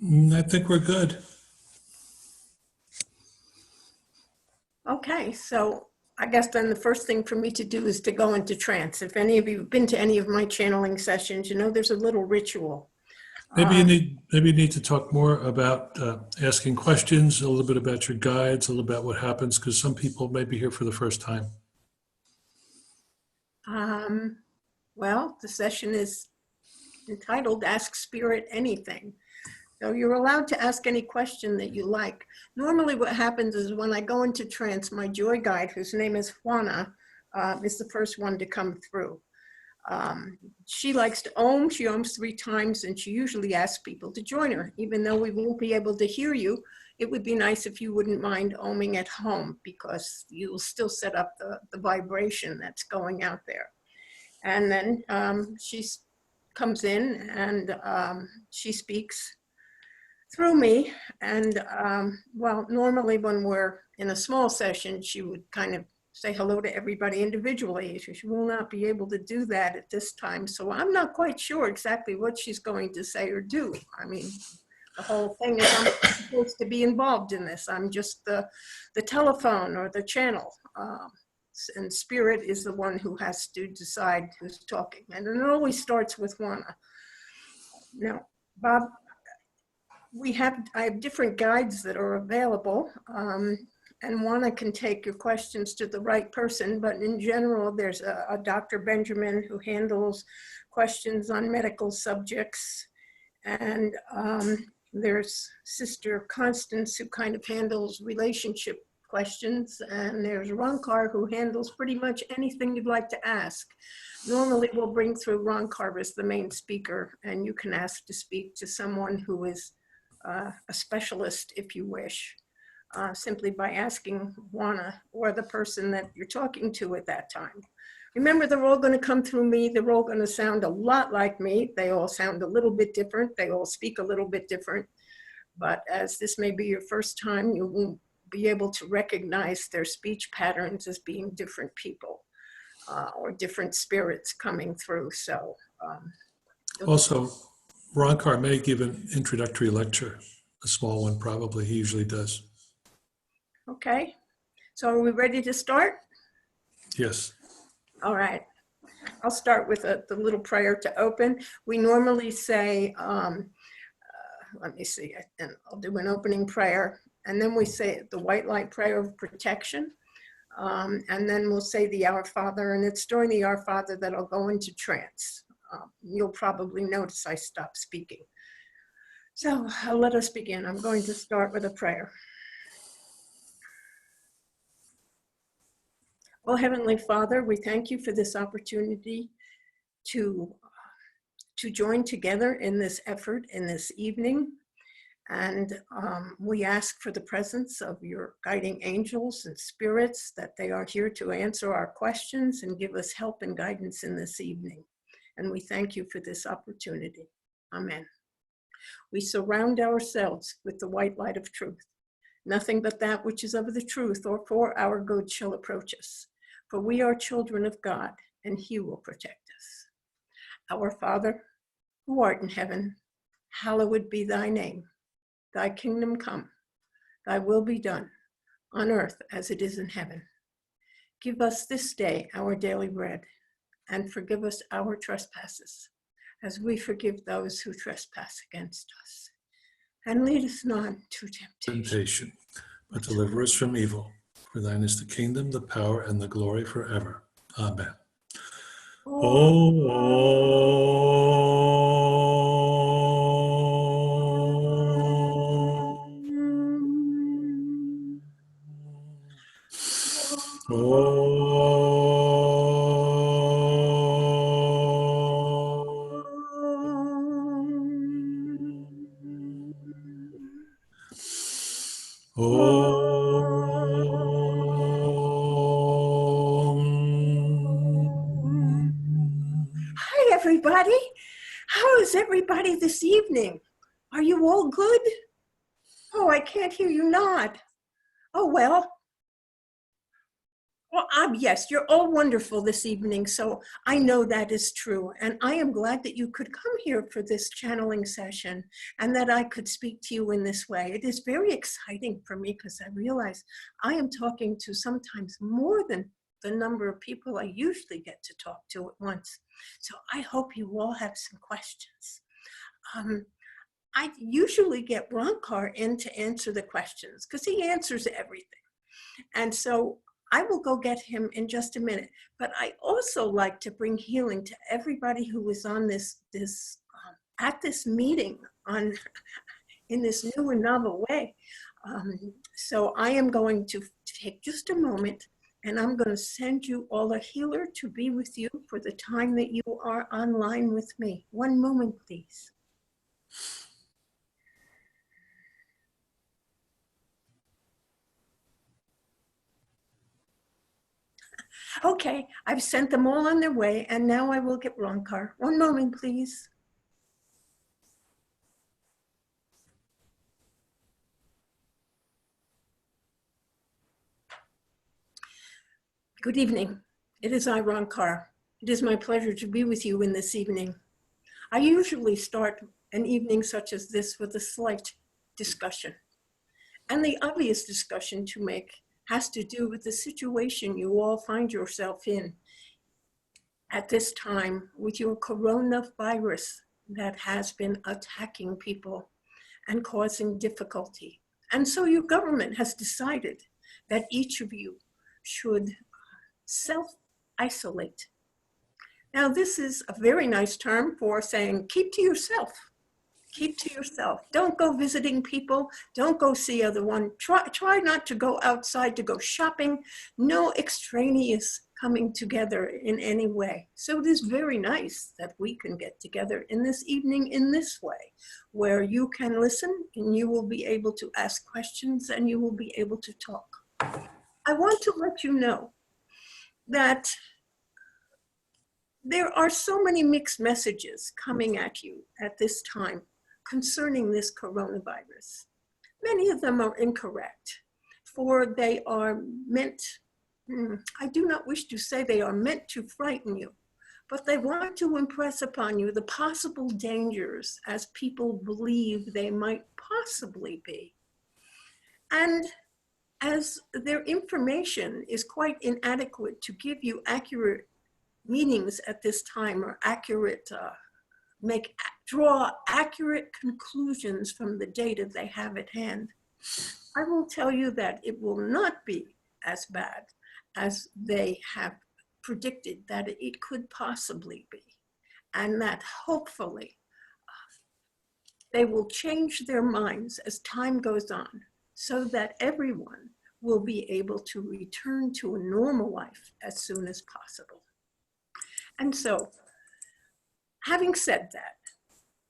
I think we're good. Okay, so I guess then the first thing for me to do is to go into trance. If any of you have been to any of my channeling sessions, you know there's a little ritual. Maybe you need to talk more about asking questions, a little bit about your guides, a little about what happens, because some people may be here for the first time. Well, the session is entitled Ask Spirit Anything. So you're allowed to ask any question that you like. Normally what happens is when I go into trance, my joy guide, whose name is Juana, is the first one to come through. She likes to Om. She ohms 3 times, and she usually asks people to join her. Even though we won't be able to hear you, it would be nice if you wouldn't mind ohming at home, because you'll still set up the vibration that's going out there. And then she comes in and she speaks through me. And well, normally when we're in a small session, she would kind of say hello to everybody individually. She will not be able to do that at this time. So I'm not quite sure exactly what she's going to say or do. I mean, the whole thing is I'm supposed to be involved in this. I'm just the telephone or the channel. And spirit is the one who has to decide who's talking. And it always starts with Juana. Now, Bob, I have different guides that are available. And Juana can take your questions to the right person, but in general, there's a Dr. Benjamin who handles questions on medical subjects. And there's Sister Constance who kind of handles relationship questions. And there's Roncar who handles pretty much anything you'd like to ask. Normally we'll bring through Roncar as the main speaker, and you can ask to speak to someone who is a specialist if you wish. Simply by asking Juana or the person that you're talking to at that time. Remember, they're all going to come through me. They're all going to sound a lot like me. They all sound a little bit different. They all speak a little bit different. But as this may be your first time, you won't be able to recognize their speech patterns as being different people or different spirits coming through. So Also, Roncar may give an introductory lecture, a small one probably. He usually does. Okay, so are we ready to start? Yes. All right, I'll start with the little prayer to open. We normally say, let me see, and I'll do an opening prayer, and then we say the white light prayer of protection, and then we'll say the Our Father, and it's during the Our Father that I'll go into trance. You'll probably notice I stopped speaking. So let us begin. I'm going to start with a prayer. Oh, Heavenly Father, we thank you for this opportunity to join together in this effort in this evening. And we ask for the presence of your guiding angels and spirits, that they are here to answer our questions and give us help and guidance in this evening. And we thank you for this opportunity. Amen. We surround ourselves with the white light of truth. Nothing but that which is of the truth or for our good shall approach us. For we are children of God, and he will protect us. Our Father, who art in heaven, hallowed be thy name. Thy kingdom come, thy will be done, on earth as it is in heaven. Give us this day our daily bread, and forgive us our trespasses, as we forgive those who trespass against us. And lead us not into temptation, But deliver us from evil. For thine is the kingdom, the power, and the glory forever. Amen. Hi, everybody. How is everybody this evening? Are you all good? Oh, I can't hear you nod. Oh, well. Well, yes, you're all wonderful this evening, so I know that is true. And I am glad that you could come here for this channeling session and that I could speak to you in this way. It is very exciting for me because I realize I am talking to sometimes more than the number of people I usually get to talk to at once. So I hope you all have some questions. I usually get Roncar in to answer the questions because he answers everything. And so I will go get him in just a minute. But I also like to bring healing to everybody who was on at this meeting in this new and novel way. So I am going to take just a moment and I'm going to send you all a healer to be with you for the time that you are online with me. One moment, please. Okay, I've sent them all on their way, and now I will get Roncar. One moment, please. Good evening. It is I, Roncar. It is my pleasure to be with you in this evening. I usually start an evening such as this with a slight discussion. And the obvious discussion to make has to do with the situation you all find yourself in at this time with your coronavirus that has been attacking people and causing difficulty. And so your government has decided that each of you should self-isolate. Now, this is a very nice term for saying keep to yourself. Keep to yourself. Don't go visiting people. Don't go see other one. Try not to go outside to go shopping. No extraneous coming together in any way. So it is very nice that we can get together in this evening in this way, where you can listen and you will be able to ask questions and you will be able to talk. I want to let you know that there are so many mixed messages coming at you at this time concerning this coronavirus. Many of them are incorrect, for they are meant, I do not wish to say they are meant to frighten you, but they want to impress upon you the possible dangers as people believe they might possibly be. And as their information is quite inadequate to give you accurate meanings at this time or draw accurate conclusions from the data they have at hand, I will tell you that it will not be as bad as they have predicted that it could possibly be, and that hopefully they will change their minds as time goes on so that everyone will be able to return to a normal life as soon as possible. And so, having said that,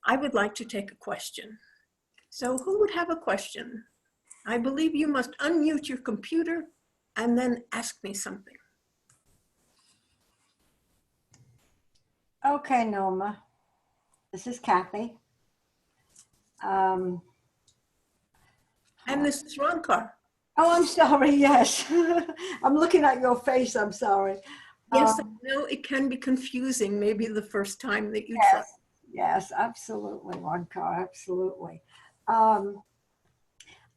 I would like to take a question. So who would have a question? I believe you must unmute your computer and then ask me something. Okay, Norma. This is Kathy. And this is Roncar. Oh, I'm sorry. Yes. I'm looking at your face. I'm sorry. Yes, I know it can be confusing, maybe the first time that you try. Yes, absolutely, Roncar, absolutely. Am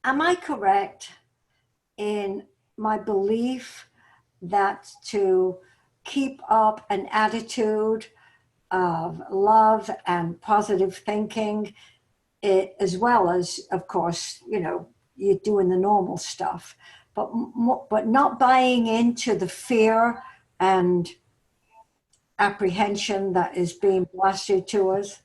I correct in my belief that to keep up an attitude of love and positive thinking, as well as, of course, you're doing the normal stuff, but not buying into the fear and apprehension that is being blasted to us?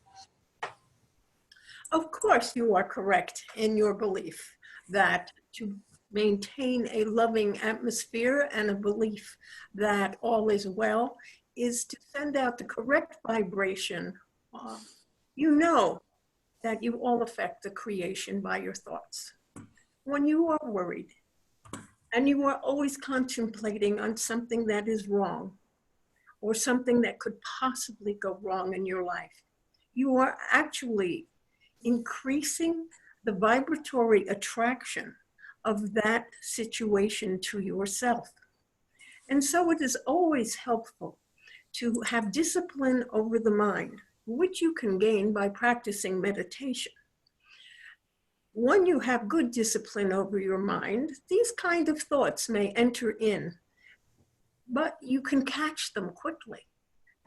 Of course, you are correct in your belief that to maintain a loving atmosphere and a belief that all is well is to send out the correct vibration. You know that you all affect the creation by your thoughts. When you are worried and you are always contemplating on something that is wrong or something that could possibly go wrong in your life, you are actually increasing the vibratory attraction of that situation to yourself. And so it is always helpful to have discipline over the mind, which you can gain by practicing meditation. When you have good discipline over your mind, these kind of thoughts may enter in, but you can catch them quickly,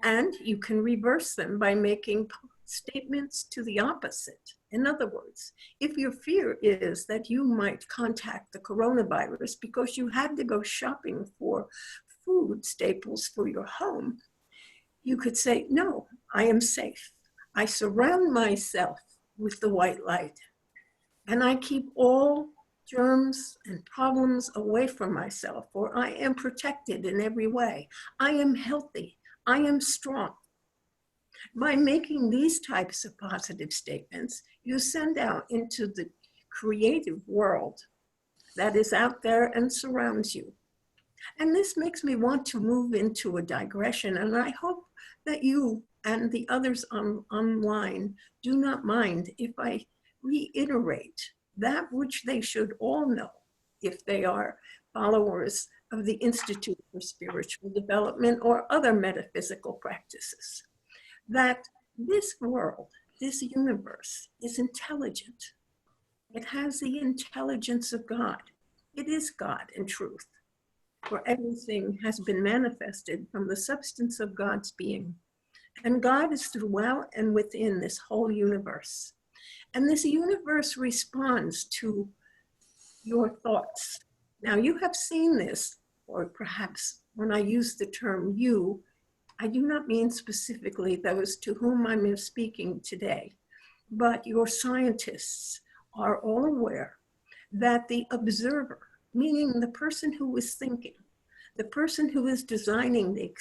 and you can reverse them by making statements to the opposite. In other words, if your fear is that you might contact the coronavirus because you had to go shopping for food staples for your home, you could say, no, I am safe. I surround myself with the white light, and I keep all germs and problems away from myself, or I am protected in every way. I am healthy. I am strong. By making these types of positive statements, you send out into the creative world that is out there and surrounds you. And this makes me want to move into a digression, and I hope that you and the others online do not mind if I reiterate that which they should all know if they are followers of the Institute for Spiritual Development or other metaphysical practices, that this world, this universe is intelligent. It has the intelligence of God. It is God in truth, for everything has been manifested from the substance of God's being. And God is throughout and within this whole universe. And this universe responds to your thoughts. Now, you have seen this, or perhaps when I use the term you, I do not mean specifically those to whom I'm speaking today, but your scientists are all aware that the observer, meaning the person who is thinking, the person who is designing the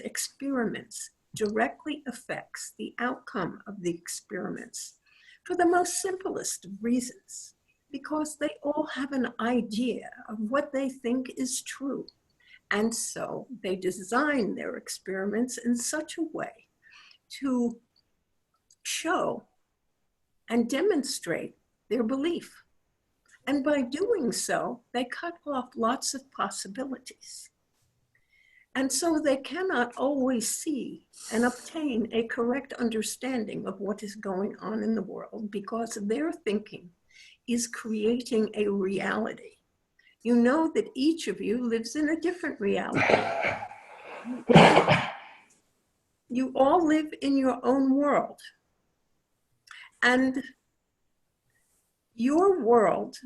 experiments directly affects the outcome of the experiments for the most simplest of reasons, because they all have an idea of what they think is true. And so they design their experiments in such a way to show and demonstrate their belief. And by doing so, they cut off lots of possibilities. And so they cannot always see and obtain a correct understanding of what is going on in the world, because their thinking is creating a reality. You know that each of you lives in a different reality. You all live in your own world. And your world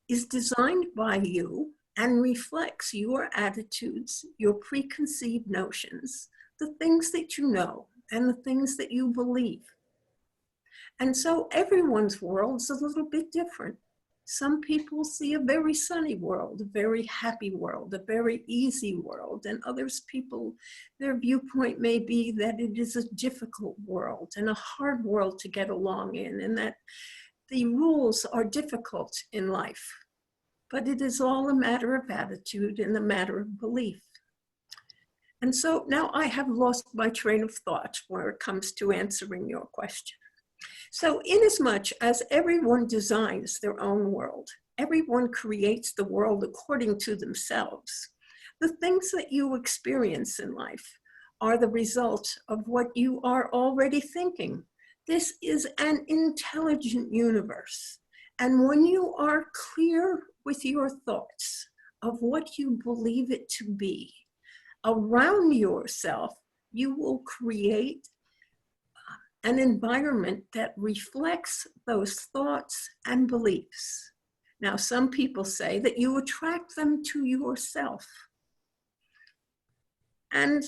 is designed by you and reflects your attitudes, your preconceived notions, the things that you know, and the things that you believe. And so everyone's world's a little bit different. Some people see a very sunny world, a very happy world, a very easy world, and others people, their viewpoint may be that it is a difficult world and a hard world to get along in, and that the rules are difficult in life. But it is all a matter of attitude and a matter of belief. And so now I have lost my train of thought when it comes to answering your question. So inasmuch as everyone designs their own world, everyone creates the world according to themselves, the things that you experience in life are the result of what you are already thinking. This is an intelligent universe. And when you are clear with your thoughts of what you believe it to be around yourself, you will create an environment that reflects those thoughts and beliefs. Now, some people say that you attract them to yourself. And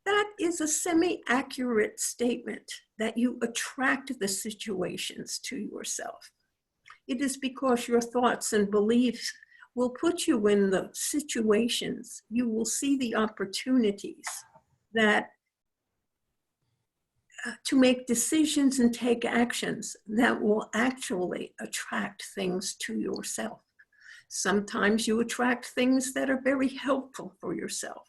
that is a semi-accurate statement, that you attract the situations to yourself. It is because your thoughts and beliefs will put you in the situations, you will see the opportunities that to make decisions and take actions that will actually attract things to yourself. Sometimes you attract things that are very helpful for yourself.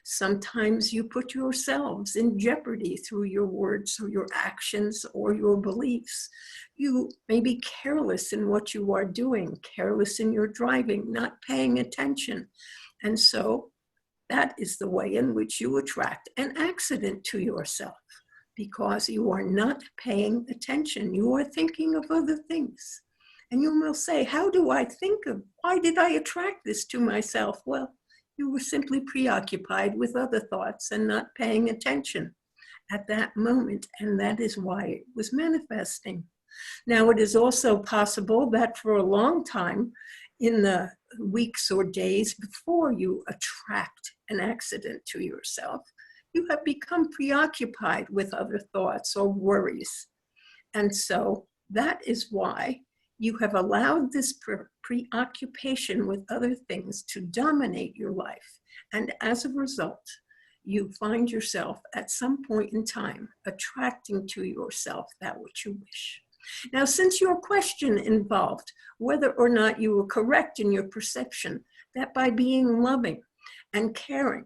Sometimes you put yourselves in jeopardy through your words or your actions or your beliefs. You may be careless in what you are doing, careless in your driving, not paying attention. And so that is the way in which you attract an accident to yourself, because you are not paying attention. You are thinking of other things. And you will say, how do I think of, why did I attract this to myself? Well, you were simply preoccupied with other thoughts and not paying attention at that moment. And that is why it was manifesting. Now, it is also possible that for a long time, in the weeks or days before you attract an accident to yourself, you have become preoccupied with other thoughts or worries. And so that is why you have allowed this preoccupation with other things to dominate your life. And as a result, you find yourself at some point in time attracting to yourself that which you wish. Now, since your question involved whether or not you were correct in your perception that by being loving and caring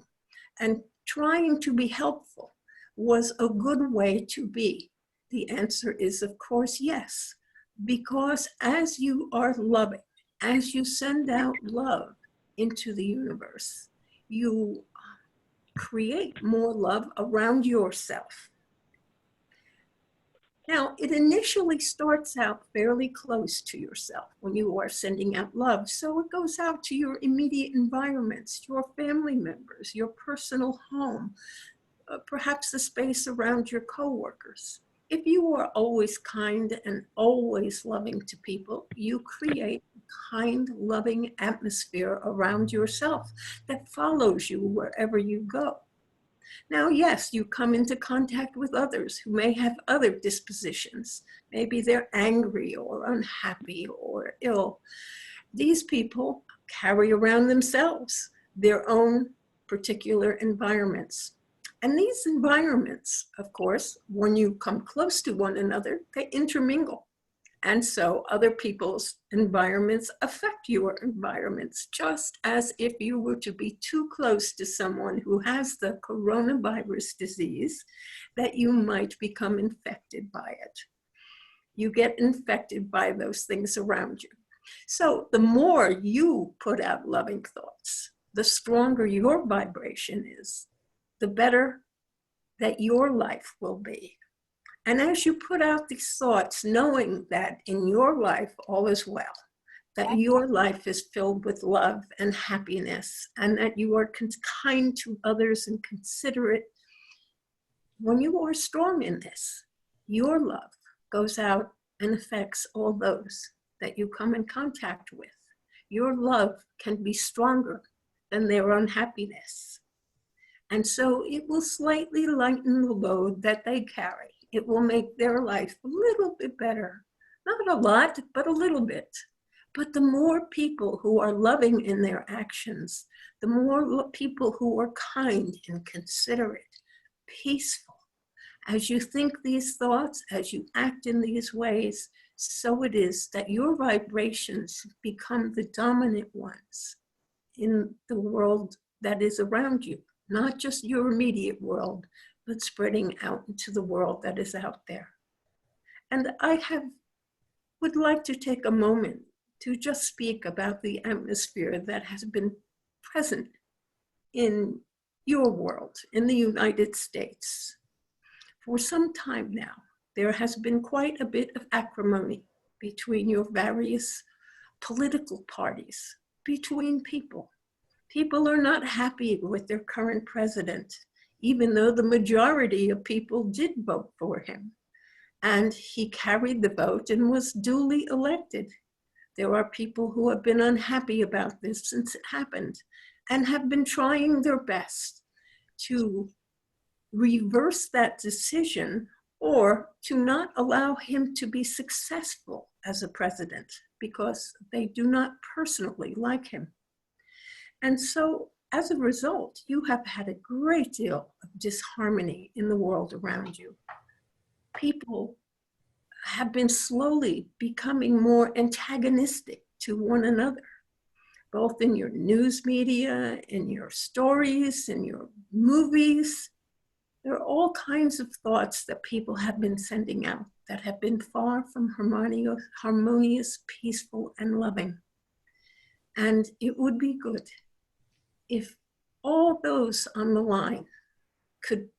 and trying to be helpful was a good way to be, the answer is, of course, yes. Because as you are loving, as you send out love into the universe, you create more love around yourself. Now, it initially starts out fairly close to yourself when you are sending out love. So it goes out to your immediate environments, your family members, your personal home, perhaps the space around your coworkers. If you are always kind and always loving to people, you create a kind, loving atmosphere around yourself that follows you wherever you go. Now, yes, you come into contact with others who may have other dispositions. Maybe they're angry or unhappy or ill. These people carry around themselves their own particular environments. And these environments, of course, when you come close to one another, they intermingle. And so other people's environments affect your environments, just as if you were to be too close to someone who has the coronavirus disease, that you might become infected by it. You get infected by those things around you. So the more you put out loving thoughts, the stronger your vibration is, the better that your life will be. And as you put out these thoughts, knowing that in your life all is well, that your life is filled with love and happiness, and that you are kind to others and considerate, when you are strong in this, your love goes out and affects all those that you come in contact with. Your love can be stronger than their unhappiness. And so it will slightly lighten the load that they carry. It will make their life a little bit better. Not a lot, but a little bit. But the more people who are loving in their actions, the more people who are kind and considerate, peaceful, as you think these thoughts, as you act in these ways, so it is that your vibrations become the dominant ones in the world that is around you. Not just your immediate world, but spreading out into the world that is out there. And I would like to take a moment to just speak about the atmosphere that has been present in your world, in the United States. For some time now, there has been quite a bit of acrimony between your various political parties, between people. People are not happy with their current president, even though the majority of people did vote for him. And he carried the vote and was duly elected. There are people who have been unhappy about this since it happened and have been trying their best to reverse that decision or to not allow him to be successful as a president because they do not personally like him. And so as a result, you have had a great deal of disharmony in the world around you. People have been slowly becoming more antagonistic to one another, both in your news media, in your stories, in your movies. There are all kinds of thoughts that people have been sending out that have been far from harmonious, peaceful, and loving. And it would be good if all those on the line could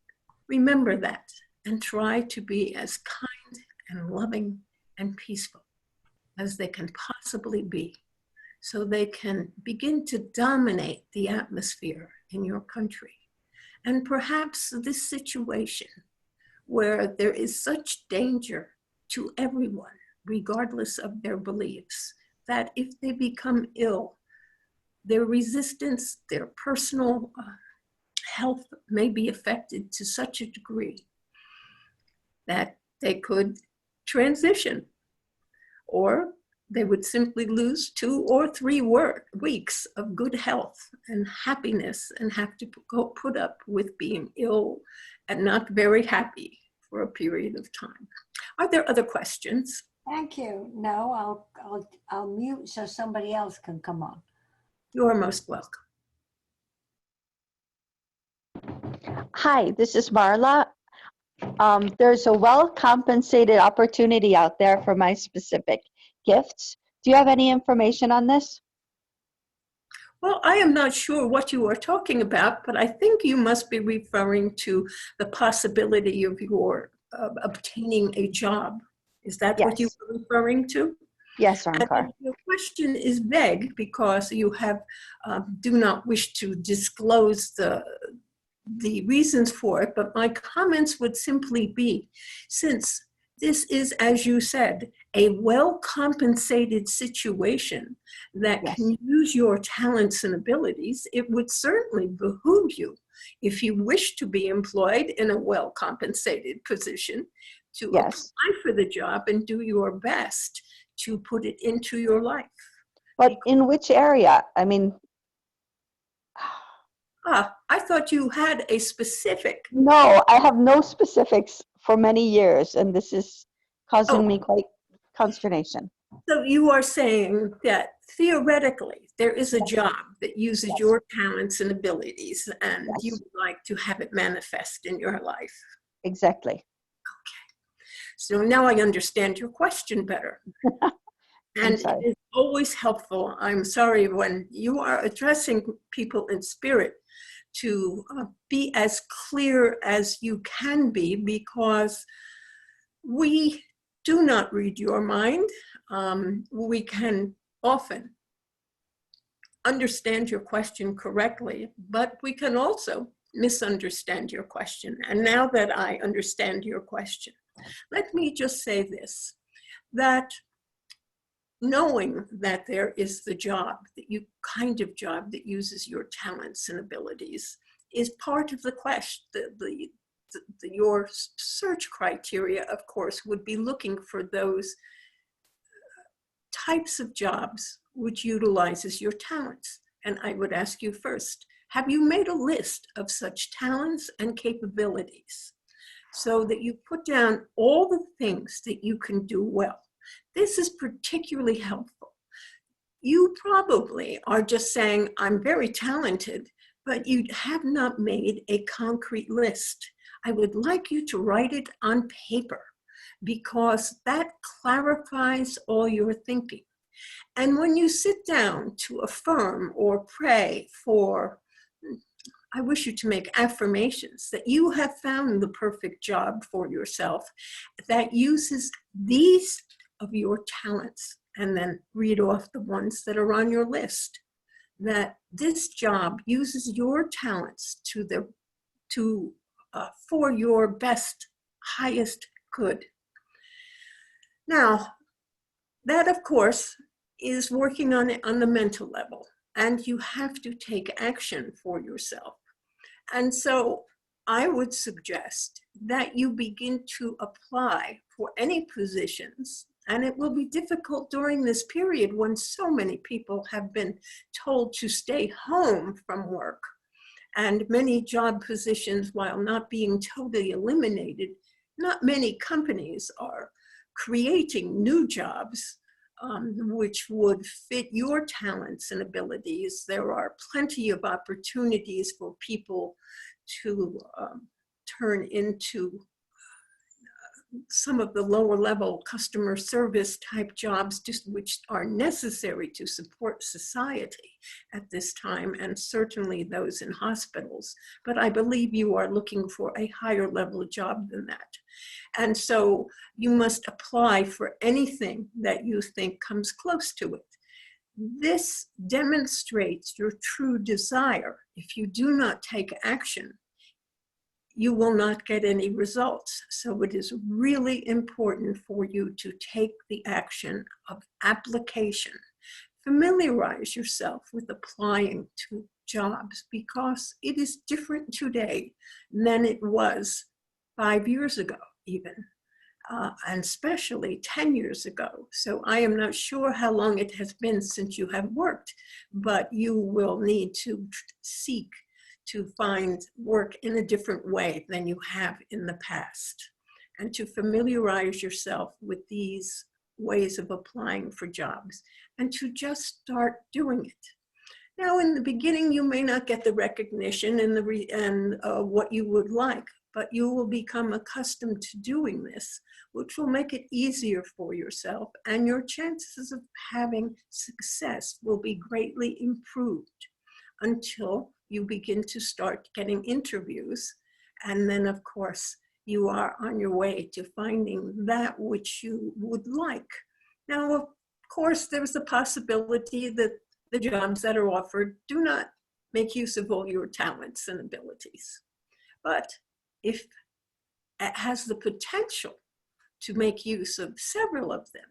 remember that and try to be as kind and loving and peaceful as they can possibly be, so they can begin to dominate the atmosphere in your country. And perhaps this situation where there is such danger to everyone, regardless of their beliefs, that if they become ill, their resistance, their personal health may be affected to such a degree that they could transition, or they would simply lose 2 or 3 weeks of good health and happiness and have to go put up with being ill and not very happy for a period of time. Are there other questions? Thank you. No, I'll mute so somebody else can come on. You're most welcome. Hi, this is Marla. There's a well-compensated opportunity out there for my specific gifts. Do you have any information on this? Well, I am not sure what you are talking about, but I think you must be referring to the possibility of your obtaining a job. Is that what you Yes. were referring to? Yes, And Roncar. your question is vague because you have do not wish to disclose the reasons for it, but my comments would simply be, since this is, as you said, a well-compensated situation that Yes. can use your talents and abilities, it would certainly behoove you, if you wish to be employed in a well-compensated position, to Yes. apply for the job and do your best to put it into your life. But in which area? I mean, I thought you had a specific. no, I have no specifics for many years, and this is causing Oh. me quite consternation. So you are saying that theoretically there is a Yes. job that uses Yes. your talents and abilities, and Yes. you would like to have it manifest in your life. Exactly. So now I understand your question better. And it sorry. is always helpful, I'm sorry, when you are addressing people in spirit, to be as clear as you can be, because we do not read your mind. We can often understand your question correctly, but we can also misunderstand your question. And now that I understand your question, let me just say this, that knowing that there is the job, kind of job that uses your talents and abilities, is part of the question. Your search criteria, of course, would be looking for those types of jobs which utilizes your talents. And I would ask you first, have you made a list of such talents and capabilities so that you put down all the things that you can do well? This is particularly helpful. You probably are just saying, I'm very talented, but you have not made a concrete list. I would like you to write it on paper, because that clarifies all your thinking. And when you sit down to affirm or pray for, I wish you to make affirmations that you have found the perfect job for yourself that uses these of your talents, and then read off the ones that are on your list, that this job uses your talents for your best, highest good. Now, that of course is working on it on the mental level, and you have to take action for yourself. And so I would suggest that you begin to apply for any positions, and it will be difficult during this period when so many people have been told to stay home from work. And many job positions, while not being totally eliminated, not many companies are creating new jobs which would fit your talents and abilities. There are plenty of opportunities for people to turn into some of the lower level customer service type jobs, just which are necessary to support society at this time, and certainly those in hospitals. But I believe you are looking for a higher level job than that. And so you must apply for anything that you think comes close to it. This demonstrates your true desire. If you do not take action, you will not get any results. So it is really important for you to take the action of application. Familiarize yourself with applying to jobs, because it is different today than it was 5 years ago even, and especially 10 years ago. So I am not sure how long it has been since you have worked, but you will need to seek to find work in a different way than you have in the past, and to familiarize yourself with these ways of applying for jobs, and to just start doing it. Now, in the beginning, you may not get the recognition and what you would like, but you will become accustomed to doing this, which will make it easier for yourself, and your chances of having success will be greatly improved until you begin to start getting interviews. And then, of course, you are on your way to finding that which you would like. Now, of course, there's the possibility that the jobs that are offered do not make use of all your talents and abilities. But if it has the potential to make use of several of them,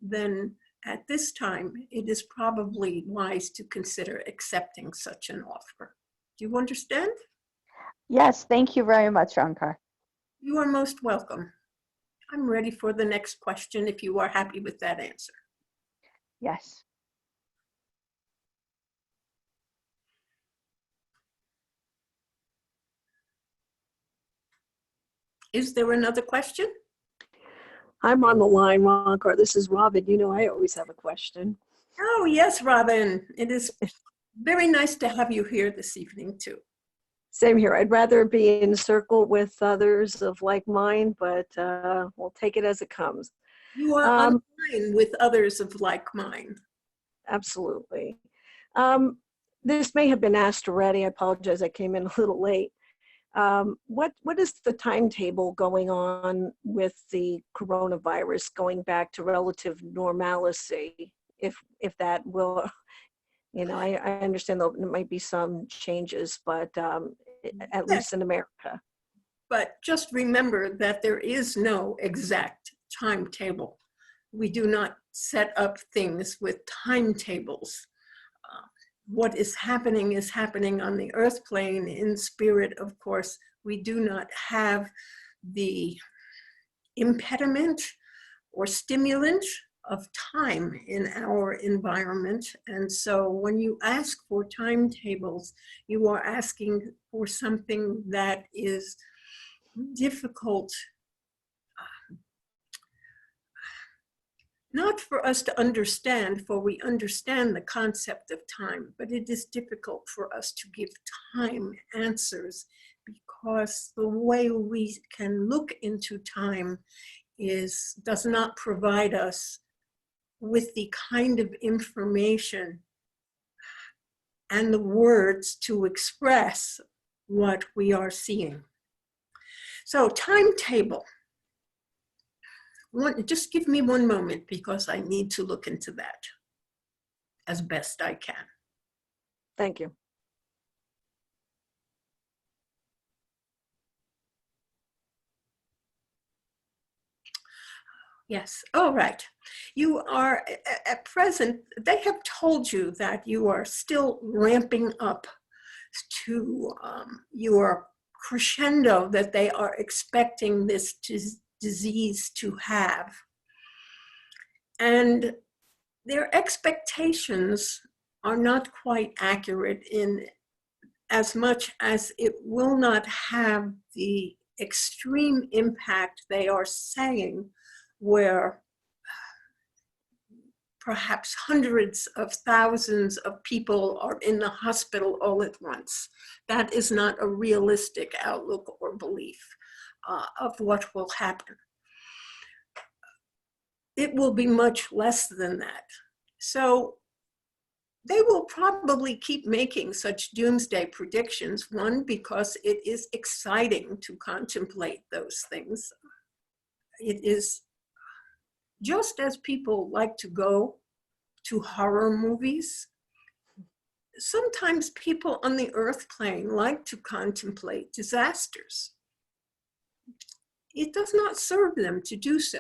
then at this time, it is probably wise to consider accepting such an offer. Do you understand? Yes, thank you very much, Roncar. You are most welcome. I'm ready for the next question if you are happy with that answer. Yes. Is there another question? I'm on the line, Roncar. This is Robin. You know, I always have a question. Oh, yes, Robin. It is very nice to have you here this evening, too. Same here. I'd rather be in a circle with others of like mind, but we'll take it as it comes. You are online with others of like mind. Absolutely. This may have been asked already. I apologize. I came in a little late. What is the timetable going on with the coronavirus going back to relative normalcy? If that will, you know, I understand there might be some changes, but at least in America. But just remember that there is no exact timetable. We do not set up things with timetables. What is happening on the earth plane in spirit. Of course, we do not have the impediment or stimulant of time in our environment. And so when you ask for timetables, you are asking for something that is difficult, not for us to understand, for we understand the concept of time, but it is difficult for us to give time answers, because the way we can look into time does not provide us with the kind of information and the words to express what we are seeing. So timetable. Just give me one moment, because I need to look into that as best I can. Thank you. Yes, all right. You are, at present, they have told you that you are still ramping up to your crescendo that they are expecting this disease to have. And their expectations are not quite accurate in as much as it will not have the extreme impact they are saying, where perhaps hundreds of thousands of people are in the hospital all at once. That is not a realistic outlook or belief of what will happen. it will be much less than that. So they will probably keep making such doomsday predictions. One, because it is exciting to contemplate those things. It is just as people like to go to horror movies. Sometimes people on the earth plane like to contemplate disasters. It does not serve them to do so,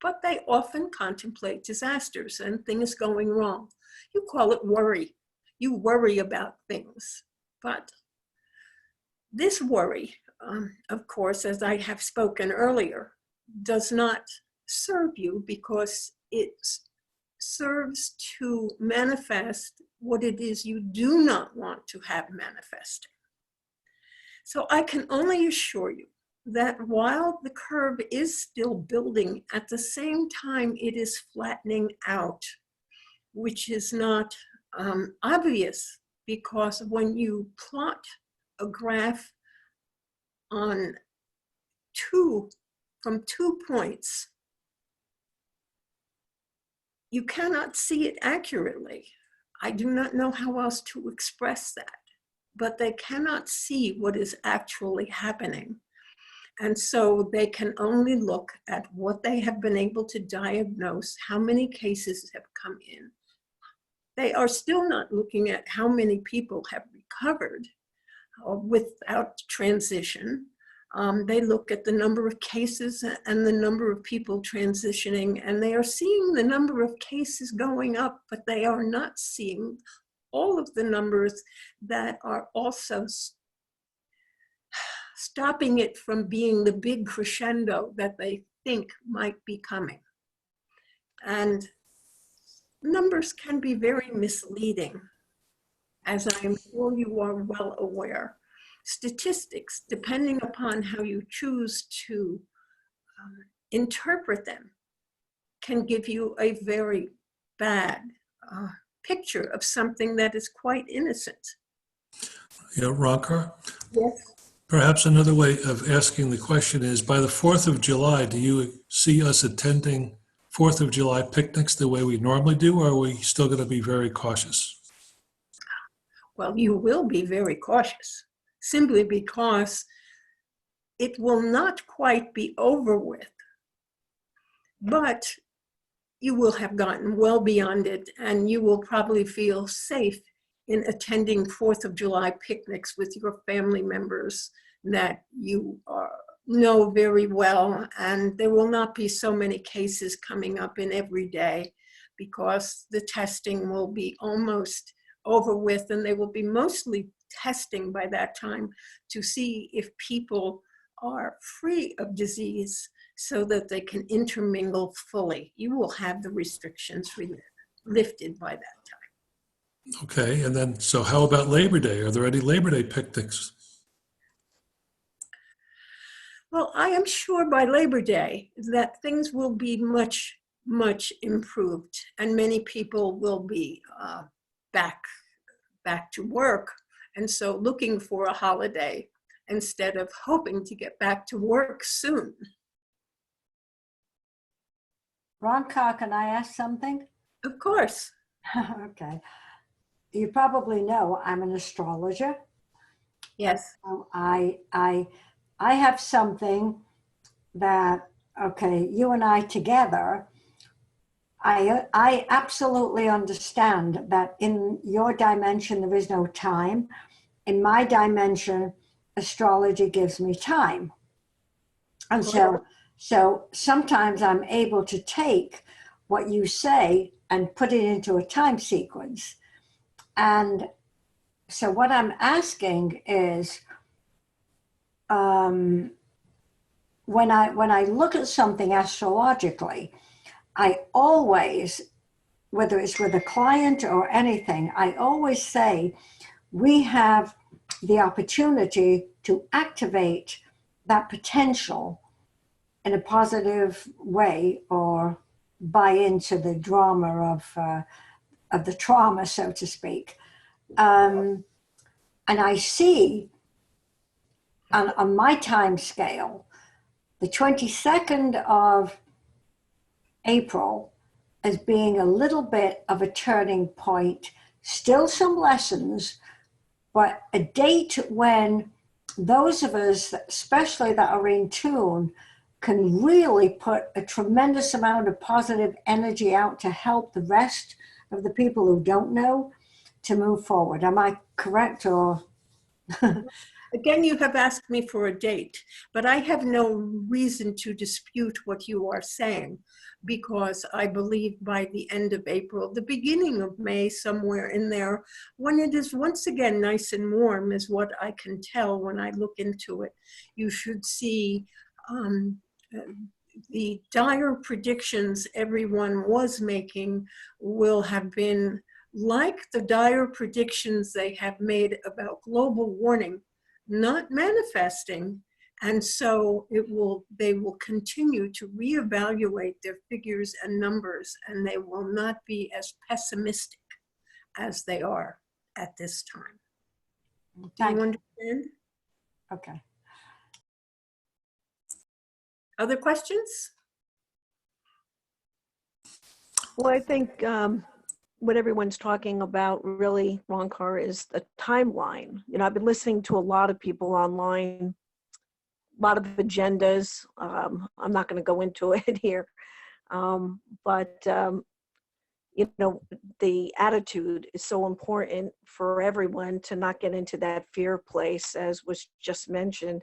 but they often contemplate disasters and things going wrong. You call it worry. You worry about things. But this worry, of course, as I have spoken earlier, does not serve you because it serves to manifest what it is you do not want to have manifesting. So I can only assure you that while the curve is still building, at the same time it is flattening out, which is not obvious, because when you plot a graph on from 2 points, you cannot see it accurately. I do not know how else to express that, but they cannot see what is actually happening. And so they can only look at what they have been able to diagnose, how many cases have come in. They are still not looking at how many people have recovered without transition. They look at the number of cases and the number of people transitioning, and they are seeing the number of cases going up, but they are not seeing all of the numbers that are also stopping it from being the big crescendo that they think might be coming. And numbers can be very misleading, as I am sure you are well aware. Statistics, depending upon how you choose to interpret them, can give you a very bad picture of something that is quite innocent. Yeah, Roncar? Yes. Perhaps another way of asking the question is, by the 4th of July, do you see us attending 4th of July picnics the way we normally do, or are we still going to be very cautious? Well, you will be very cautious, simply because it will not quite be over with, but you will have gotten well beyond it, and you will probably feel safe in attending 4th of July picnics with your family members that you know very well, and there will not be so many cases coming up in every day because the testing will be almost over with, and they will be mostly testing by that time to see if people are free of disease so that they can intermingle fully. You will have the restrictions lifted by that time. Okay, and then, so how about Labor Day? Are there any Labor Day picnics? Well, I am sure by Labor Day that things will be much, much improved, and many people will be back to work, and so looking for a holiday instead of hoping to get back to work soon. Roncar, can I ask something? Of course. Okay. You probably know I'm an astrologer. Yes. So I have something that, okay, you and I together, I absolutely understand that in your dimension, there is no time. In my dimension, astrology gives me time. And so sometimes I'm able to take what you say and put it into a time sequence. And so what I'm asking is, when I look at something astrologically, I always, whether it's with a client or anything, I always say we have the opportunity to activate that potential in a positive way, or buy into the drama of the trauma, so to speak. And I see on my time scale, the 22nd of April as being a little bit of a turning point, still some lessons, but a date when those of us, especially that are in tune, can really put a tremendous amount of positive energy out to help the rest of the people who don't know to move forward. Am I correct or? Again, you have asked me for a date, but I have no reason to dispute what you are saying, because I believe by the end of April, the beginning of May, somewhere in there, when it is once again nice and warm, is what I can tell when I look into it. You should see the dire predictions everyone was making will have been like the dire predictions they have made about global warming not manifesting. And so they will continue to reevaluate their figures and numbers, and they will not be as pessimistic as they are at this time. Do you understand? Okay. Other questions? Well, I think what everyone's talking about really, Roncar, is the timeline. You know, I've been listening to a lot of people online, a lot of agendas. I'm not going to go into it here, but you know, the attitude is so important for everyone to not get into that fear place, as was just mentioned.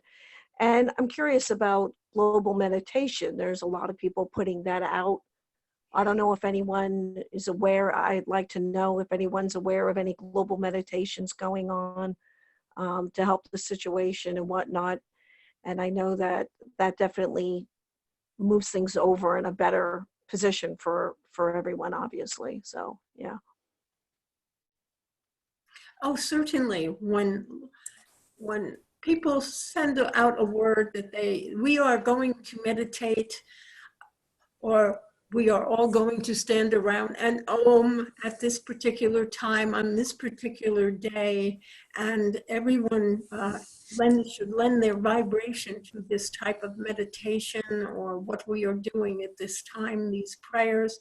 And I'm curious about global meditation. There's a lot of people putting that out. I don't know if anyone is aware. I'd like to know if anyone's aware of any global meditations going on to help the situation and whatnot. And I know that that definitely moves things over in a better position for everyone, obviously. So, yeah. Oh, certainly. When people send out a word that we are going to meditate, or we are all going to stand around and om at this particular time on this particular day, and everyone should lend their vibration to this type of meditation or what we are doing at this time, these prayers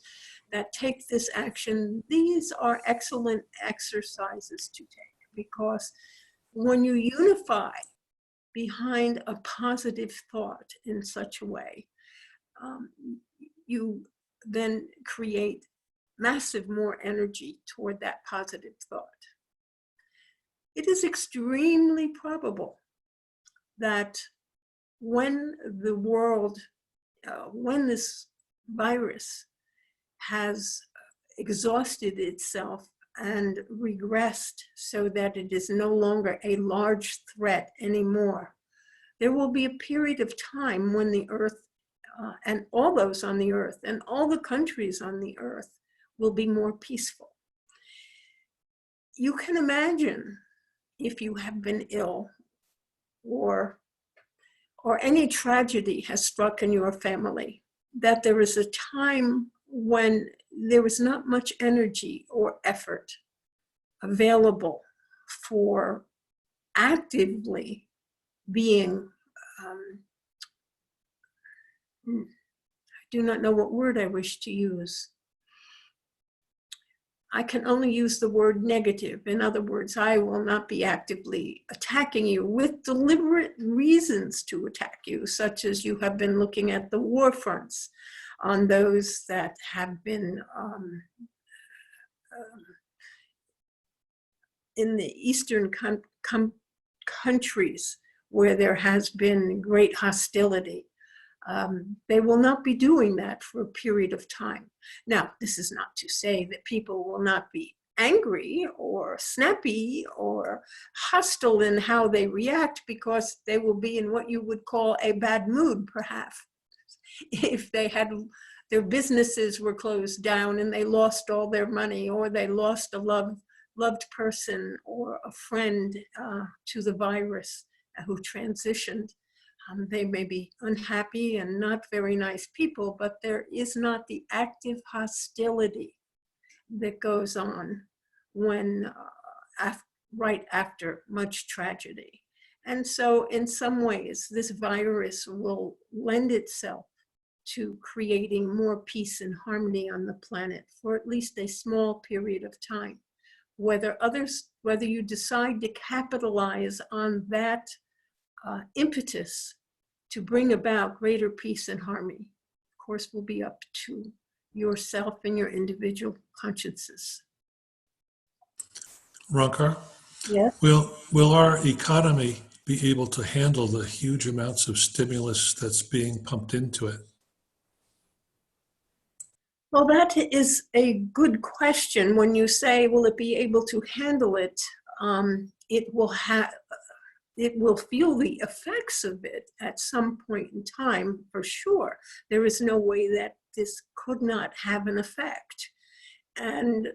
that take this action. These are excellent exercises to take, because when you unify behind a positive thought in such a way, you then create massive more energy toward that positive thought. It is extremely probable that when the world, when this virus has exhausted itself and regressed so that it is no longer a large threat anymore, there will be a period of time when the earth and all those on the earth and all the countries on the earth will be more peaceful. You can imagine, if you have been ill or any tragedy has struck in your family, that there is a time when there is not much energy or effort available for actively being I do not know what word I wish to use. I can only use the word negative. In other words, I will not be actively attacking you with deliberate reasons to attack you, such as you have been looking at the war fronts on those that have been in the eastern countries where there has been great hostility. They will not be doing that for a period of time. Now, this is not to say that people will not be angry or snappy or hostile in how they react, because they will be in what you would call a bad mood, perhaps. If they had, their businesses were closed down and they lost all their money, or they lost a loved person or a friend to the virus who transitioned. They may be unhappy and not very nice people, but there is not the active hostility that goes on when right after much tragedy. And so in some ways, this virus will lend itself to creating more peace and harmony on the planet for at least a small period of time. Whether you decide to capitalize on that impetus to bring about greater peace and harmony, of course, will be up to yourself and your individual consciences. Roncar, Yes. will our economy be able to handle the huge amounts of stimulus that's being pumped into it? Well, that is a good question. When you say, will it be able to handle it? It will feel the effects of it at some point in time, for sure. There is no way that this could not have an effect. And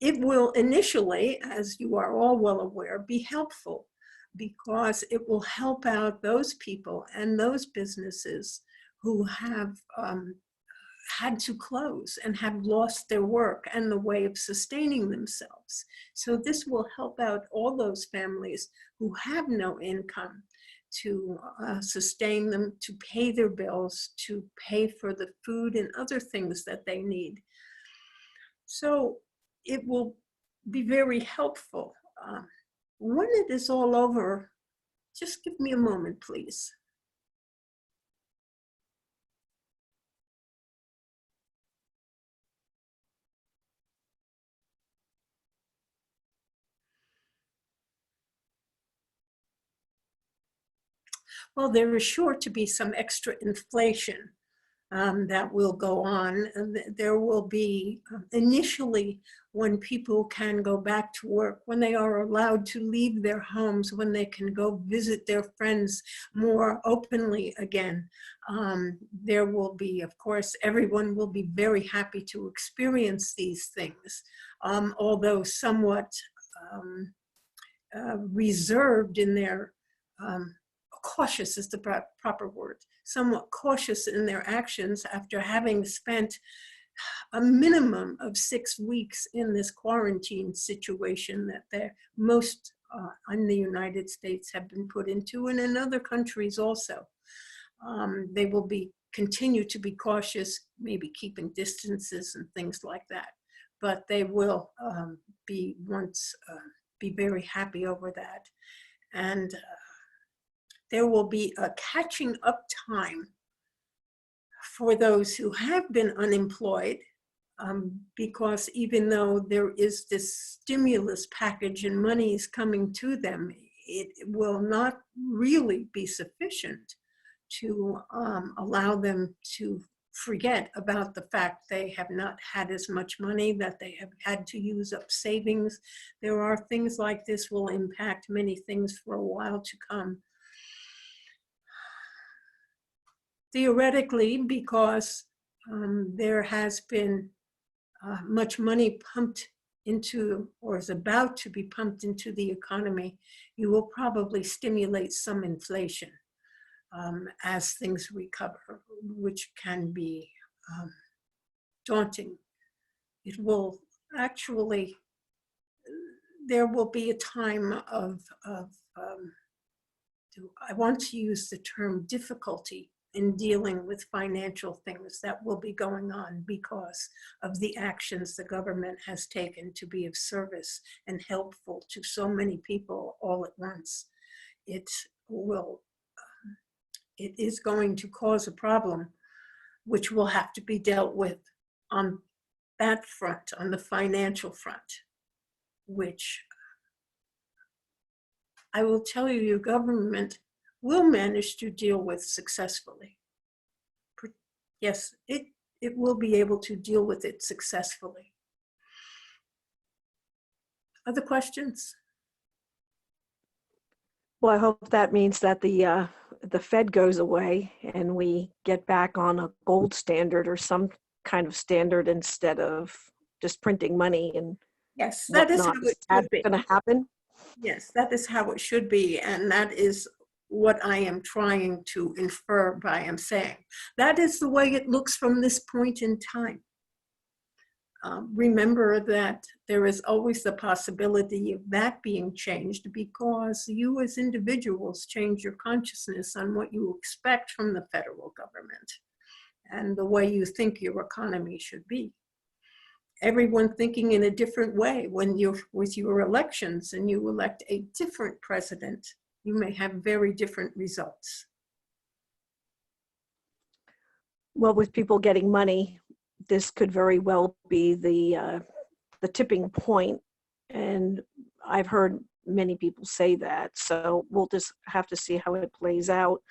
it will initially, as you are all well aware, be helpful, because it will help out those people and those businesses who have had to close and have lost their work and the way of sustaining themselves. So this will help out all those families who have no income to sustain them, to pay their bills, to pay for the food and other things that they need. So it will be very helpful. When it is all over, just give me a moment, please. Well, there is sure to be some extra inflation that will go on. And there will be initially, when people can go back to work, when they are allowed to leave their homes, when they can go visit their friends more openly again, there will be, of course, everyone will be very happy to experience these things, although somewhat reserved in their cautious is the proper word, somewhat cautious in their actions after having spent a minimum of 6 weeks in this quarantine situation that most in the United States have been put into, and in other countries also. They will continue to be cautious, maybe keeping distances and things like that, but they will be very happy over that. And there will be a catching up time for those who have been unemployed, because even though there is this stimulus package and money is coming to them, it will not really be sufficient to allow them to forget about the fact they have not had as much money, that they have had to use up savings. There are things like this will impact many things for a while to come. Theoretically, because there has been much money pumped into, or is about to be pumped into the economy, you will probably stimulate some inflation as things recover, which can be daunting. It will actually, there will be a time of I want to use the term difficulty in dealing with financial things that will be going on because of the actions the government has taken to be of service and helpful to so many people all at once. It is going to cause a problem which will have to be dealt with on that front, on the financial front, which I will tell you, your government will manage to deal with successfully. Yes, it will be able to deal with it successfully. Other questions? Well, I hope that means that the Fed goes away and we get back on a gold standard or some kind of standard instead of just printing money and yes, that is how whatnot. it should be. That's going to happen? Yes, that is how it should be, and that is what I am trying to infer by I'm saying. That is the way it looks from this point in time. remember that there is always the possibility of that being changed because you as individuals change your consciousness on what you expect from the federal government and the way you think your economy should be. Everyone thinking in a different way. When you're with your elections and you elect a different president, you may have very different results. Well, with people getting money, this could very well be the tipping point, and I've heard many people say that. So we'll just have to see how it plays out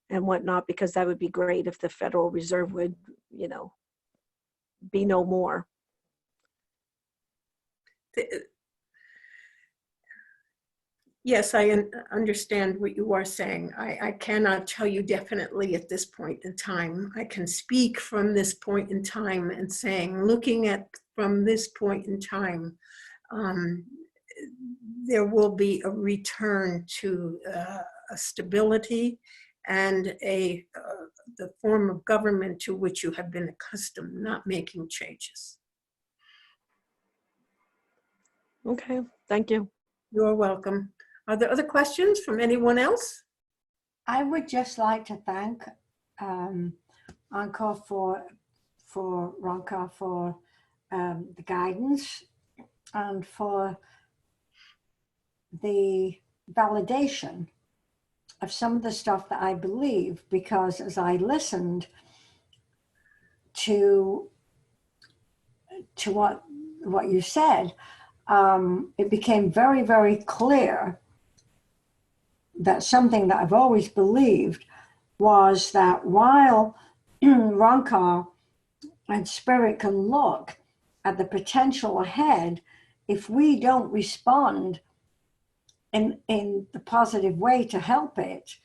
and whatnot, because that would be great if the Federal Reserve would, you know, be no more. Yes, I understand what you are saying. I cannot tell you definitely at this point in time. I can speak from this point in time and saying, looking at from this point in time, there will be a return to a stability and the form of government to which you have been accustomed, not making changes. Okay, thank you. You're welcome. Are there other questions from anyone else? I would just like to thank Roncar for the guidance and for the validation of some of the stuff that I believe, because as I listened to what you said, it became very, very clear that something that I've always believed was that while Roncar and Spirit can look at the potential ahead, if we don't respond in the positive way to help it,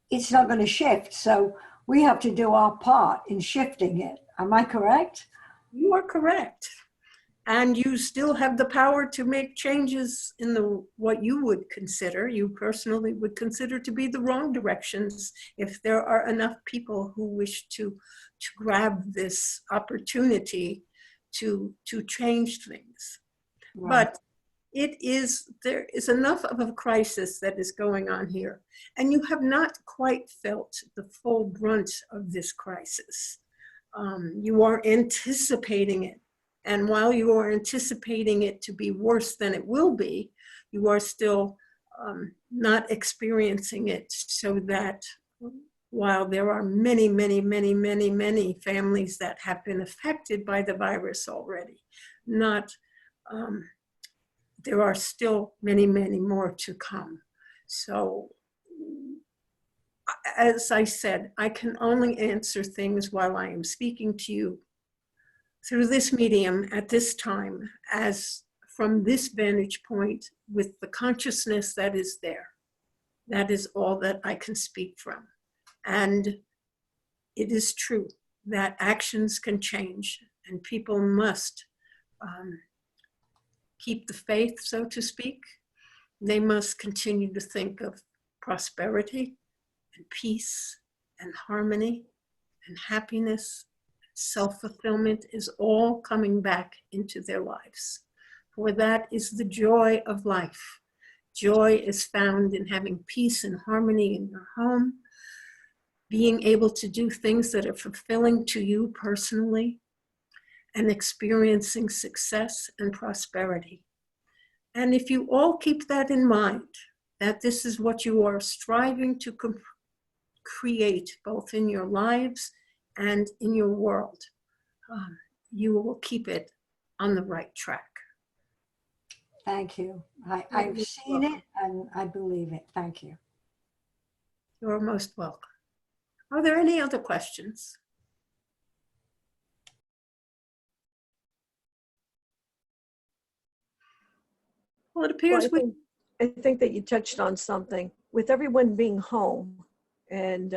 it's not going to shift. So we have to do our part in shifting it. Am I correct? You are correct. And you still have the power to make changes in what you would consider, you personally would consider to be the wrong directions, if there are enough people who wish to grab this opportunity to change things. Right. But there is enough of a crisis that is going on here, and you have not quite felt the full brunt of this crisis. You are anticipating it. And while you are anticipating it to be worse than it will be, you are still not experiencing it, so that while there are many, many, many, many, many families that have been affected by the virus already, there are still many, many more to come. So, as I said, I can only answer things while I am speaking to you through this medium at this time, as from this vantage point with the consciousness that is there. That is all that I can speak from. And it is true that actions can change, and people must keep the faith, so to speak. They must continue to think of prosperity and peace and harmony and happiness. Self-fulfillment is all coming back into their lives. For that is the joy of life. Joy is found in having peace and harmony in your home, being able to do things that are fulfilling to you personally, and experiencing success and prosperity. And if you all keep that in mind, that this is what you are striving to create, both in your lives and in your world, you will keep it on the right track. Thank you. I've seen it and I believe it. Thank you. You're most welcome. Are there any other questions? Well, it appears I think that you touched on something. With everyone being home, and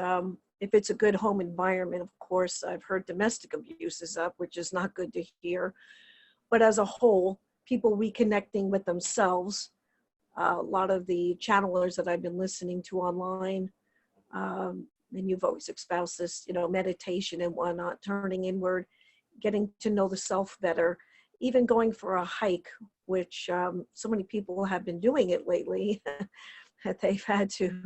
if it's a good home environment, of course, I've heard domestic abuse is up, which is not good to hear. But as a whole, people reconnecting with themselves, a lot of the channelers that I've been listening to online, and you've always espoused this, meditation and whatnot, turning inward, getting to know the self better, even going for a hike, which so many people have been doing it lately, that they've had to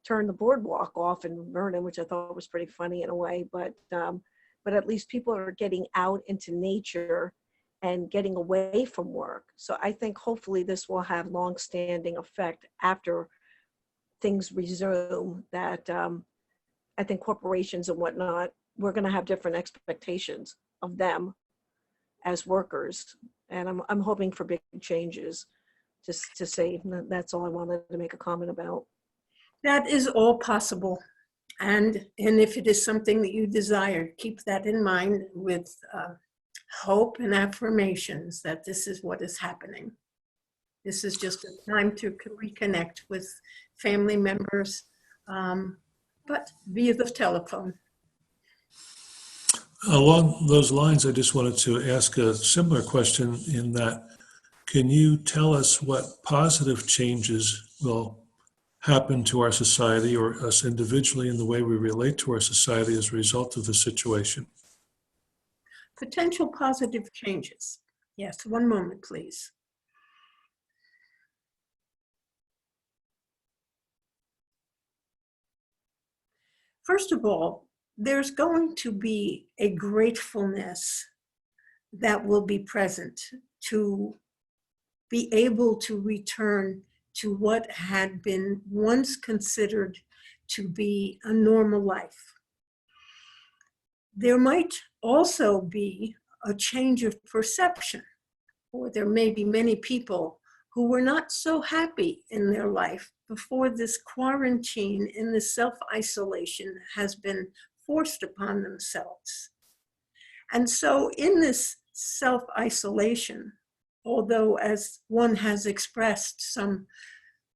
turn the boardwalk off in Vernon, which I thought was pretty funny in a way, but at least people are getting out into nature and getting away from work. So I think hopefully this will have long-standing effect after things resume, that I think corporations and whatnot, we're going to have different expectations of them as workers. And I'm hoping for big changes to say. That's all I wanted to make a comment about. That is all possible. And if it is something that you desire, keep that in mind with hope and affirmations that this is what is happening. This is just a time to reconnect with family members, but via the telephone. Along those lines, I just wanted to ask a similar question in that, can you tell us what positive changes will happen to our society or us individually in the way we relate to our society as a result of the situation? Potential positive changes. Yes, one moment, please. First of all, there's going to be a gratefulness that will be present to be able to return to what had been once considered to be a normal life. There might also be a change of perception, or there may be many people who were not so happy in their life before this quarantine and this self-isolation has been forced upon themselves. And so in this self-isolation, although as one has expressed, some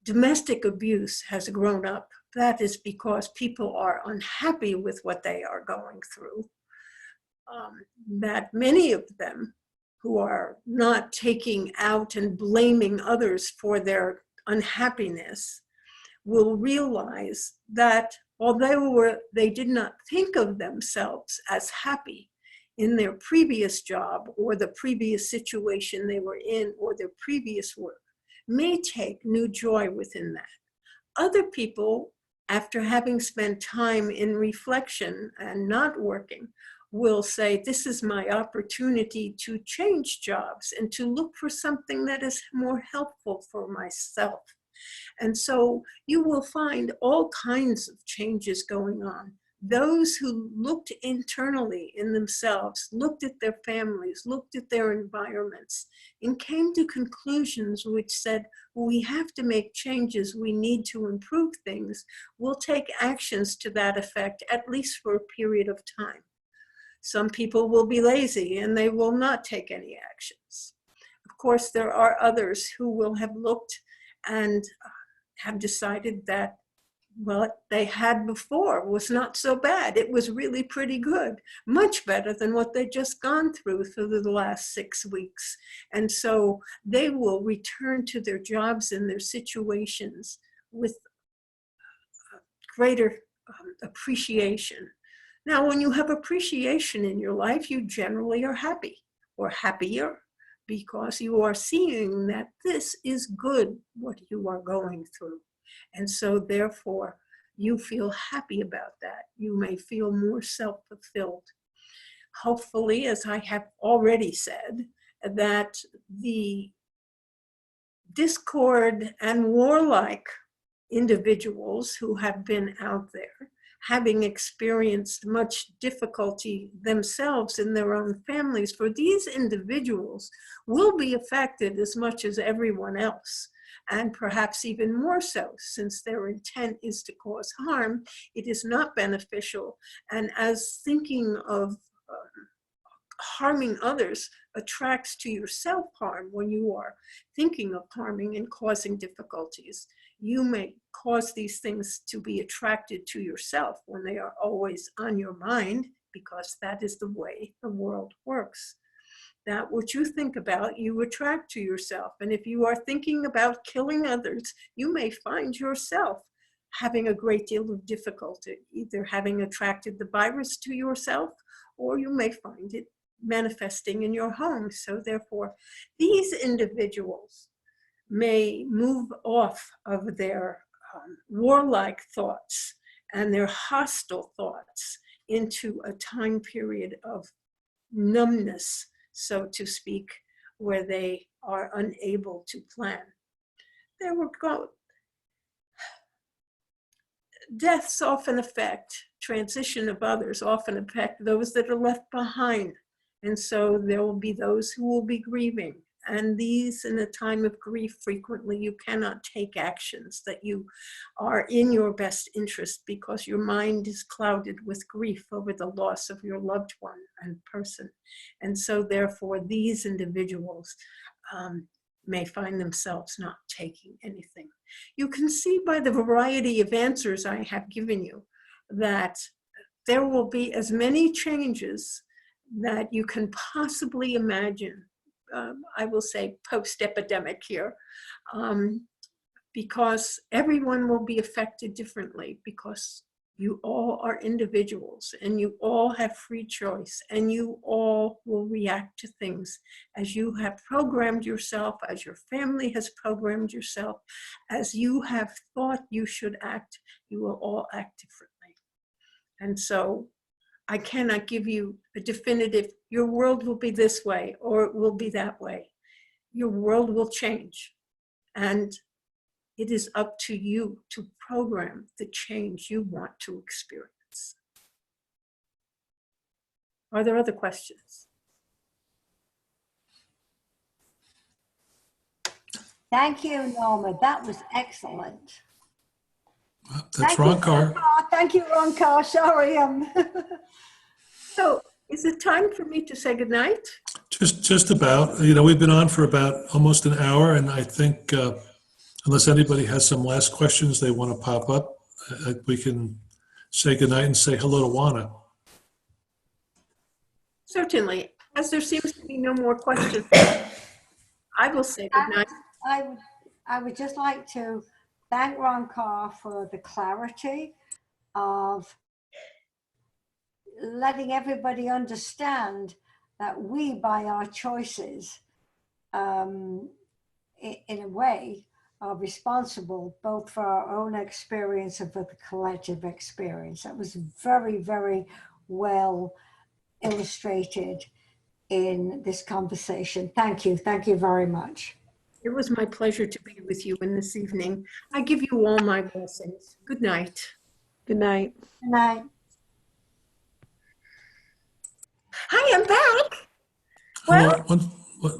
domestic abuse has grown up, that is because people are unhappy with what they are going through. That many of them who are not taking out and blaming others for their unhappiness will realize that although they did not think of themselves as happy in their previous job or the previous situation they were in or their previous work, may take new joy within that. Other people, after having spent time in reflection and not working, will say, this is my opportunity to change jobs and to look for something that is more helpful for myself. And so you will find all kinds of changes going on. Those who looked internally in themselves, looked at their families, looked at their environments, and came to conclusions which said, we have to make changes, we need to improve things, will take actions to that effect, at least for a period of time. Some people will be lazy and they will not take any actions. Of course, there are others who will have looked and have decided that what they had before was not so bad. It was really pretty good, much better than what they'd just gone through for the last 6 weeks. And so they will return to their jobs and their situations with greater appreciation. Now, when you have appreciation in your life, you generally are happy or happier because you are seeing that this is good, what you are going through. And so therefore, you feel happy about that. You may feel more self-fulfilled. Hopefully, as I have already said, that the discord and warlike individuals who have been out there, having experienced much difficulty themselves in their own families, for these individuals will be affected as much as everyone else, and perhaps even more so, since their intent is to cause harm. It is not beneficial, and as thinking of harming others attracts to your self-harm when you are thinking of harming and causing difficulties, you may cause these things to be attracted to yourself when they are always on your mind, because that is the way the world works. That what you think about, you attract to yourself. And if you are thinking about killing others, you may find yourself having a great deal of difficulty, either having attracted the virus to yourself, or you may find it manifesting in your home. So therefore, these individuals may move off of their warlike thoughts and their hostile thoughts into a time period of numbness, so to speak, where they are unable to plan. There will go. Deaths often affect, transition of others often affect those that are left behind. And so there will be those who will be grieving. And these, in a time of grief, frequently you cannot take actions that you are in your best interest because your mind is clouded with grief over the loss of your loved one and person. And so therefore these individuals may find themselves not taking anything. You can see by the variety of answers I have given you that there will be as many changes that you can possibly imagine. I will say post-epidemic here, because everyone will be affected differently, because you all are individuals and you all have free choice and you all will react to things as you have programmed yourself, as your family has programmed yourself, as you have thought you should act, you will all act differently. And so I cannot give you a definitive, your world will be this way or it will be that way. Your world will change. And it is up to you to program the change you want to experience. Are there other questions? Thank you, Norma. That was excellent. That's Roncar. Thank you, Roncar. Sorry. So is it time for me to say goodnight? Just about. We've been on for about almost an hour, and I think unless anybody has some last questions they want to pop up, we can say goodnight and say hello to Juana. Certainly. As there seems to be no more questions, I will say goodnight. I would just like to thank Roncar for the clarity of letting everybody understand that we, by our choices, in a way, are responsible both for our own experience and for the collective experience. That was very, very well illustrated in this conversation. Thank you. Thank you very much. It was my pleasure to be with you in this evening. I give you all my blessings. Good night. Good night. Good night. Hi, I'm back. Hello.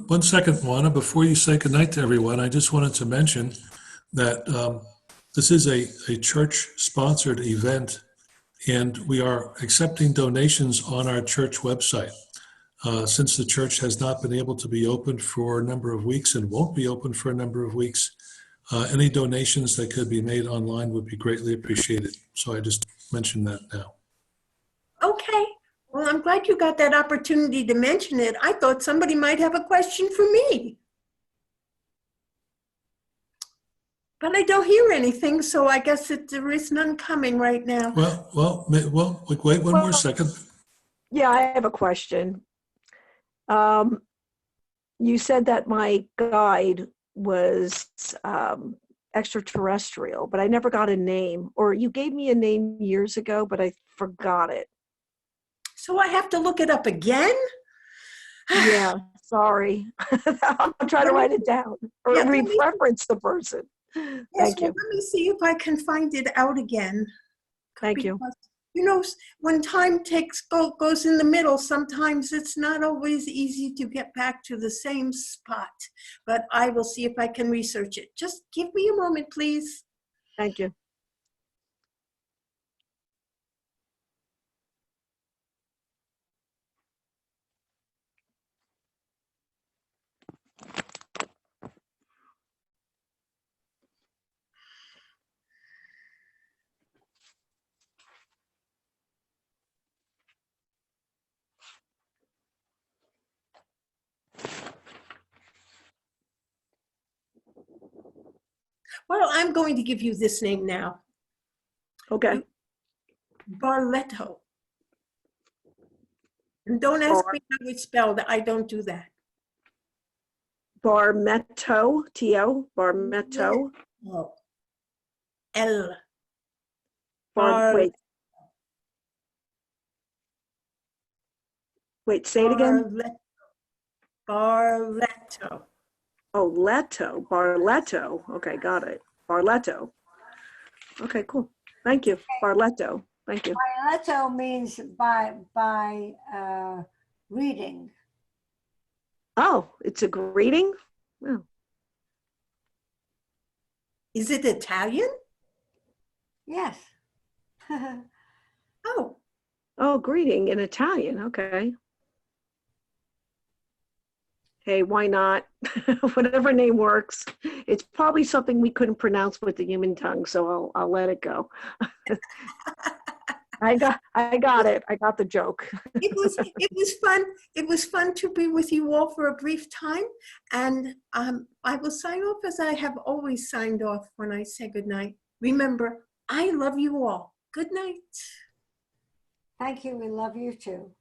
One second, Juana. Before you say goodnight to everyone, I just wanted to mention that this is a church-sponsored event, and we are accepting donations on our church website. Since the church has not been able to be open for a number of weeks and won't be open for a number of weeks, any donations that could be made online would be greatly appreciated. So I just mentioned that now. Okay. Well, I'm glad you got that opportunity to mention it. I thought somebody might have a question for me. But I don't hear anything, so I guess there is none coming right now. Well, wait one more second. Yeah, I have a question. You said that my guide was extraterrestrial, but I never got a name. Or you gave me a name years ago, but I forgot it. So I have to look it up again? Yeah, sorry. I'll try to write it down or Yeah, reference the person. Yes, Thank well, you. let me see if I can find it out again. Thank you. Because, when time goes in the middle, sometimes it's not always easy to get back to the same spot. But I will see if I can research it. Just give me a moment, please. Thank you. Well, I'm going to give you this name now. Okay. Barletto. And don't ask me how it's spelled. I don't do that. Barmetto, T-O, Barmetto. Oh. L. Wait. Wait, say it again. Barletto. Oh, Leto, Barletto. Okay, got it. Barletto. Okay, cool. Thank you. Barletto. Thank you. Barletto means by reading. Oh, it's a greeting? Oh. Is it Italian? Yes. Oh, Oh, greeting in Italian. Okay. Hey, why not? Whatever name works. It's probably something we couldn't pronounce with the human tongue, so I'll let it go. I got it. I got the joke. it was fun. It was fun to be with you all for a brief time. And I will sign off as I have always signed off when I say goodnight. Remember, I love you all. Good night. Thank you. We love you too.